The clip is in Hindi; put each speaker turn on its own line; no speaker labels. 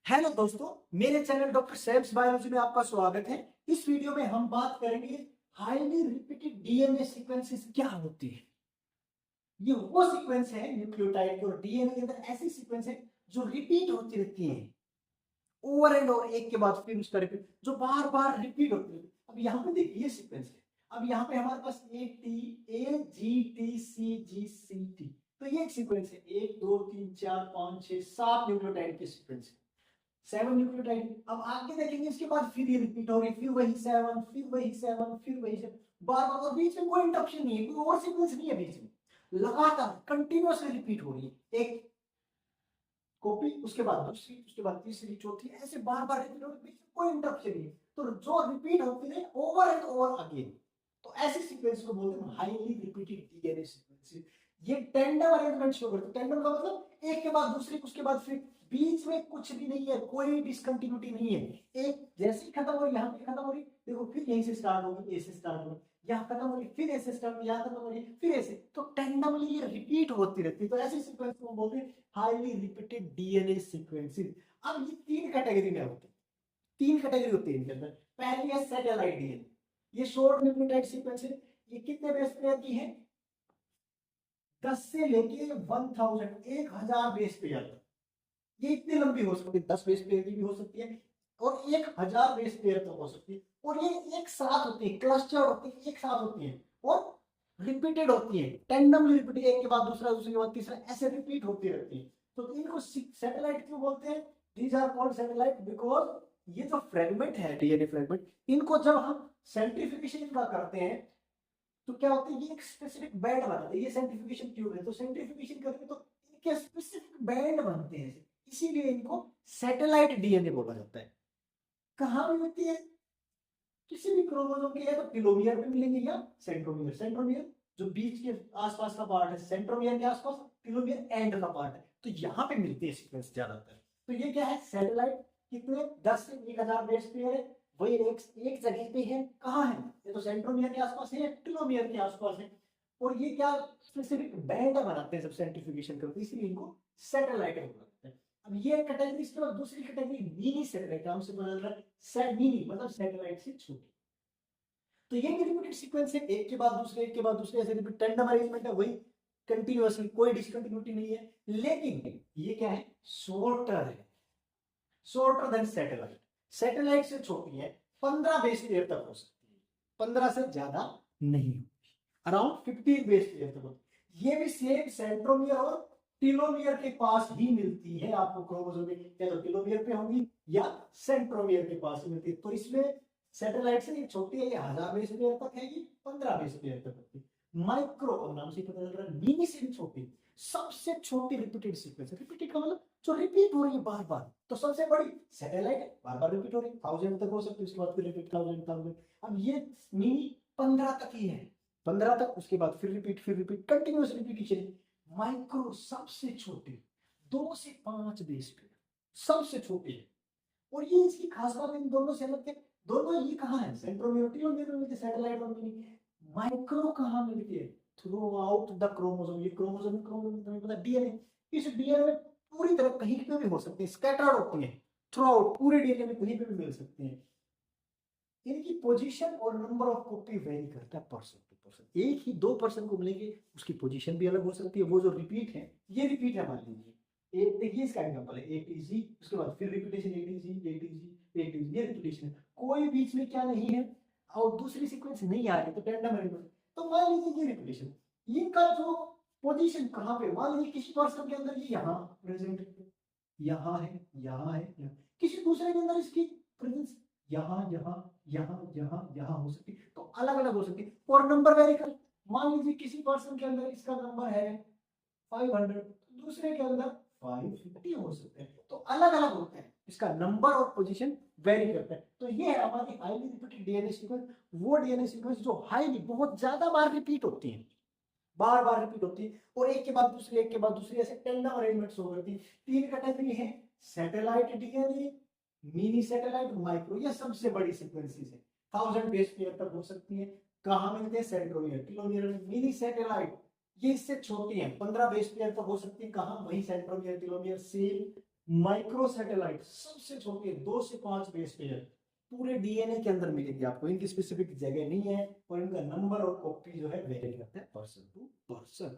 हेलो दोस्तों, मेरे चैनल डॉक्टर सैब्स बायोलॉजी में आपका स्वागत है। इस वीडियो में हम बात करेंगे हाईली रिपीटेड डीएनए सीक्वेंसेस क्या होती है। ये वो सीक्वेंस है न्यूक्लियोटाइड के और डीएनए के अंदर ऐसी सीक्वेंस है जो रिपीट होती रहती है ओवर एंड ओवर, एक के बाद फिर उसका रिपीट, जो बार बार रिपीट होती है। अब यहाँ पे देखिए ये सीक्वेंस है। अब यहाँ पे हमारे पास ए जी टी सी जी सी टी, तो ये एक सीक्वेंस है। 1 2 3 4 5 6 7 न्यूक्लियोटाइड के सीक्वेंस है। 7 न्यूक्लियोटाइड। अब आगे देखेंगे इसके बाद फिर ये रिपीट हो रही है, फिर वही 7, फिर वही 7, फिर वही 7, बार बार। और बीच में कोई इंटरप्शन नहीं है, कोई और सीक्वेंस नहीं है बीच में, लगातार कंटिन्यूअसली रिपीट हो रही है। एक कॉपी, उसके बाद दूसरी, उसके बाद तीसरी, चौथी, ऐसे बार बार रिपीट हो रही है, बीच में कोई इंटरप्शन नहीं है। तो जो रिपीट होती है ओवर एंड ओवर अगेन, तो ऐसे सीक्वेंस को बोलते हैं हाईली रिपीटेड डीएनए सीक्वेंस। ये टेंडम अरेंजमेंट शो करते हैं। टेंडम का मतलब एक के बाद दूसरी, उसके बाद फिर, बीच में कुछ भी नहीं है, कोई डिसकंटिन्यूटी नहीं है। एक जैसे ही खत्म हो रही, यहाँ पे खत्म हो रही, देखो फिर यहीं से स्टार्ट होगी, ऐसे स्टार्ट होगी, यहाँ खत्म हो रही, फिर ऐसे स्टार्ट होगी, यहाँ खत्म हो रही, फिर ऐसे, तो टेंडमली ये रिपीट होती रहती है। तो ऐसे सीक्वेंस को बोलते हैं हाईली रिपीटेड डीएनए सीक्वेंसेस। अब ये तीन कैटेगरी में होते हैं, तीन कैटेगरी होती है इनके अंदर। पहली है सैटेलाइट डीएनए, ये शॉर्ट न्यूक्लियोटाइड सीक्वेंस है। ये कितने बेस पेयर की है? 10 से लेके 1000 बेस पेयर तक। ये इतनी लंबी हो सकती है, 10 बेस पेयर की भी हो सकती है और 1000 बेस पेयर तक हो सकती है। और ये एक साथ होती है, क्लस्टर होती है, एक साथ होती है और रिपीटेड होती है, टेंडमली रिपीटेड, एक के बाद दूसरा, दूसरे के बाद तीसरा, ऐसे रिपीट होती रहती है। तो इनको सैटेलाइट क्यों बोलते हैं? These are called satellite because ये जो फ्रेगमेंट है, डीएनए फ्रेगमेंट, इनको जब हम सेंट्रीफिकेशन का करते हैं तो क्या होता है, ये एक स्पेसिफिक बैंड बनाते हैं। ये सेंट्रीफिकेशन ट्यूब है, तो सेंट्रीफिकेशन करके तो इनके स्पेसिफिक बैंड बनते हैं, इसीलिए इनको सैटेलाइट डीएनए बोला जाता है। कहाँ भी मिलती है? किसी भी क्रोमोसोम के या तो टेलोमियर पे मिलेंगे या सेंट्रोमियर। सेंट्रोमियर जो बीच के आसपास का पार्ट है, सेंट्रोमियर के आसपास, टेलोमियर एंड का पार्ट है, तो यहाँ पे मिलती है सीक्वेंस ज्यादातर। तो ये क्या है? सैटेलाइट। कितने? 10 से 1000 बेस पेयर है, वही एक जगह पे है। कहाँ है? ये तो सेंट्रोमियर के आसपास है, टेलोमियर के आसपास है। और ये क्या स्पेसिफिक बैंड बनाते हैं जब सेंट्रीफ्यूगेशन करते हैं, इसीलिए इनको सैटेलाइट बोलते हैं। अब ये कैटेगरी, इसके बाद दूसरी कैटेगरी मिनी सैटेलाइट, नाम से बदल रहा है, मिनी मतलब सैटेलाइट से छोटी। तो ये भी रिपीटेड सीक्वेंस है, एक के बाद दूसरे, एक के बाद दूसरे, ऐसे रिपीट, टेंडम अरेंजमेंट है, वही कंटिन्यूअसली, कोई डिसकंटिन्यूटी नहीं है। लेकिन ये क्या है? शॉर्टर है, शॉर्टर देन सैटेलाइट। सैटेलाइट से छोटी है, 15 बेस पेयर तक हो सकती है, 15 से ज्यादा नहीं होती, अराउंड 15 बेस पेयर तक होती है। ये भी सेम सेंट्रोमियर और टेलोमियर के पास ही मिलती है आपको क्रोमोसोम में, या तो टेलोमियर पे होगी या सेंट्रोमियर के पास ही मिलती है। तो इसमें सैटेलाइट से ये छोटी है, ये 1000 बेस पेयर तक है, ये 15 बेस पेयर तक होती है। माइक्रो नाम से पता चल रहा है, मिनी से भी छोटी, सबसे छोटी रिपीटेड सीक्वेंस। रिपीटेड का मतलब जो रिपीट हो रही है बार बार। तो सबसे बड़ी सैटेलाइट है, बार बार रिपीट हो रही है, 1000 तक हो सकती है, उसके बाद फिर रिपीट 1000। अब ये मिनी 15 तक ही है, 15 तक, उसके बाद फिर रिपीट, फिर रिपीट, कंटिन्यूस रिपीटिशन। माइक्रो सबसे छोटी, 2 से 5 बेस पे सबसे छोटी है। और ये इसकी खास बात इन दोनों से अलग है, दोनों ये कहाँ है? सेंट्रोमियर में मिलती है, सैटेलाइट और मिनी। माइक्रो कहाँ मिलती है? Through out the chromosome. ये क्रोमोसोम, क्रोमोसोम तुम्हें पता है, डीएनए। इस डीएनए में पूरी तरह कहीं पे भी हो सकती है, स्कैटर्ड होती है थ्रू आउट, पूरे डीएनए में कहीं पे भी मिल सकती है। इनकी पोजीशन और नंबर ऑफ कॉपी वेरी करता है पर्सन टू पर्सन। एक ही दो पर्सन को मिलेंगे, उसकी पोजीशन भी अलग हो सकती है। वो जो रिपीट है, ये रिपीट है, मान लीजिए एक, देखिए इसका एग्जांपल है एटीजी, उसके बाद फिर रिपीटेशन एटीजी एटीजी एटीजी, ये रिपीटेशन है, कोई बीच में क्या नहीं है और दूसरी सीक्वेंस नहीं आ रही, तो टेंडम एलिमेंट। तो मान लीजिए ये रिपीटेशन, इनका जो पोजीशन कहाँ पे, मान लीजिए किसी पर्सन के अंदर ये यहाँ प्रेजेंट है, यहाँ है, यहाँ है, यहाँ, किसी दूसरे के अंदर इसकी प्रेजेंस यहाँ यहाँ यहाँ यहाँ यहाँ हो सकती है, तो अलग अलग हो सकती है। और नंबर वेरी कर, मान लीजिए किसी पर्सन के अंदर इसका नंबर है 500, दूसरे के अंदर 550 हो सकते हैं, तो अलग अलग होते हैं, इसका नंबर और पोजीशन वेरी करता है। तो ये है हमारी हाईली रिपीटेड डीएनए सीक्वेंस, वो डीएनए सीक्वेंस जो हाईली, बहुत ज्यादा बार रिपीट होती है, बार बार रिपीट होती है, और एक के बाद दूसरी, एक के बाद दूसरी, ऐसे टेंडम अरेंजमेंट्स हो करती है। तीन कैटेगरी है, satellite DNA, mini satellite, micro, ये सबसे बड़ी सीक्वेंसेस है, 1000 बेस पेयर तक हो सकती है। कहाँ मिलते हैं? सेंट्रोमियर, टेलोमियर में। मिनी सैटेलाइट ये इससे छोटी है, 15 बेस पेयर तक हो सकती है, कहाँ? वही centromere, telomere, same micro satellite सबसे छोटे 2 से 5 बेस पेयर पूरे डीएनए के अंदर मिलेंगे आपको। इनकी स्पेसिफिक जगह नहीं है और इनका नंबर और कॉपी जो है वेरी करता है पर्सन टू पर्सन।